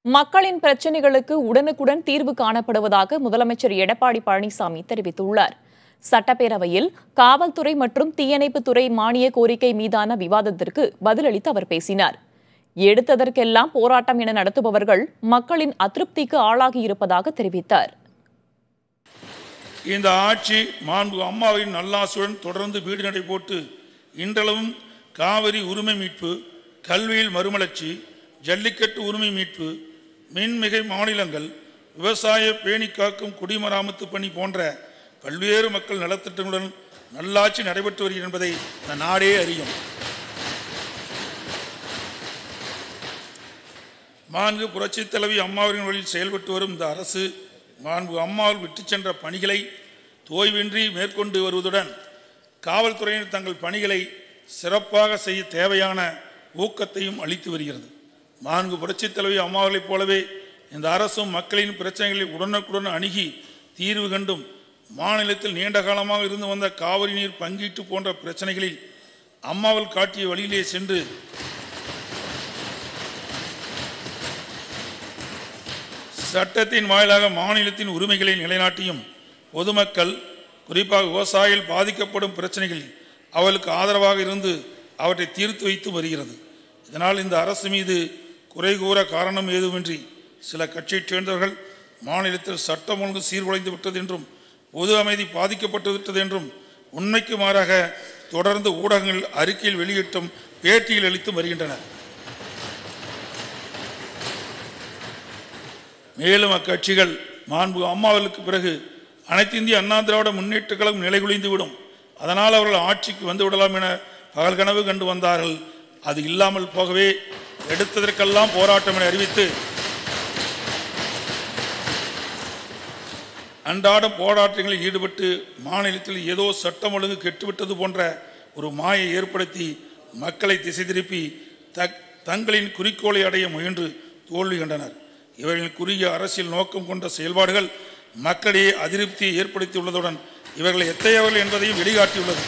மக்களின் பிரச்சினைகளுக்கு உடனுக்குடன் தீர்வு காணப்படுவதாக முதலமைச்சர் எடப்பாடி பழனிசாமி தெரிவித்துள்ளார். சட்டப்பேரவையில் காவல்துறை மற்றும் தீயணைப்புத்துறை மானிய கோரிக்கை மீதான விவாதத்திற்கு பதிலளித்து அவர் பேசினார். எடுத்ததற்கெல்லாம் போராட்டம் என நடத்துபவர்கள் மக்களின் அதிருப்திக்கு ஆளாகியிருப்பதாக தெரிவித்தார். இந்த ஆட்சி மாண்பு அம்மாவின் நல்லாசுடன் தொடர்ந்து வீடு நடை போட்டு இன்றளவும் காவிரி உரிமை மீட்பு, கல்வியில் மறுமலர்ச்சி, ஜல்லிக்கட்டு உரிமை மீட்பு, மின்மிகை மாநிலங்கள், விவசாய பேணி காக்கும் குடிமராமத்து பணி போன்ற பல்வேறு மக்கள் நலத்திட்டங்களுடன் நல்லாட்சி நடைபெற்று வருகிறது என்பதை இந்த நாடே அறியும். மாண்பு புரட்சித் தலைவி அம்மாவின் வழியில் செயல்பட்டு வரும் இந்த அரசு மாண்பு அம்மாவில் விட்டு சென்ற பணிகளை தோய்வின்றி மேற்கொண்டு வருவதுடன் காவல்துறையினர் தங்கள் பணிகளை சிறப்பாக செய்ய தேவையான ஊக்கத்தையும் அளித்து வருகிறது. மாண்பு புரட்சித் தலைவி அம்மாவர்களைப் போலவே இந்த அரசும் மக்களின் பிரச்சனைகளை உடனுக்குடன் அணுகி தீர்வு கண்டும் மாநிலத்தில் நீண்ட காலமாக இருந்து வந்த காவிரி நீர் பங்கீட்டு போன்ற பிரச்சனைகளில் அம்மாவல் காட்டிய வழியிலே சென்று சட்டத்தின் வாயிலாக மாநிலத்தின் உரிமைகளை நிலைநாட்டியும் பொதுமக்கள் குறிப்பாக விவசாயிகள் பாதிக்கப்படும் பிரச்சனைகளில் அவர்களுக்கு ஆதரவாக இருந்து அவற்றை தீர்த்து வைத்து வருகிறது. இதனால் இந்த அரசு மீது குறை கூற காரணம் ஏதுமின்றி சில கட்சியைச் சேர்ந்தவர்கள் மாநிலத்தில் சட்டம் ஒழுங்கு சீர்குலைந்து விட்டது என்றும் பொது அமைதி பாதிக்கப்பட்டு விட்டது என்றும் உண்மைக்கு மாறாக தொடர்ந்து ஊடகங்கள் அறிக்கையில் வெளியிட்டும் பேட்டியில் அளித்தும் வருகின்றனர். மேலும் அக்கட்சிகள் மாண்பு அம்மாவர்களுக்கு பிறகு அனைத்து இந்திய அண்ணா திராவிட முன்னேற்ற கழகம் நிலைகுலைந்துவிடும், அதனால் அவர்கள் ஆட்சிக்கு வந்துவிடலாம் என பகல் கனவு கண்டு வந்தார்கள். அது இல்லாமல் போகவே எடுத்ததற்கெல்லாம் போராட்டம் என அறிவித்து அன்றாடம் போராட்டங்களில் ஈடுபட்டு மாநிலத்தில் ஏதோ சட்டம் ஒழுங்கு கெட்டுவிட்டது போன்ற ஒரு மாயை ஏற்படுத்தி மக்களை திசை திருப்பி தங்களின் குறிக்கோளை அடைய முயன்று தோல்வி கண்டனர். இவர்களின் குறுகிய அரசியல் நோக்கம் கொண்ட செயல்பாடுகள் மக்களிடையே அதிருப்தியை ஏற்படுத்தியுள்ளதுடன் இவர்களை எத்தையவர்கள் என்பதையும் வெளிக்காட்டியுள்ளது.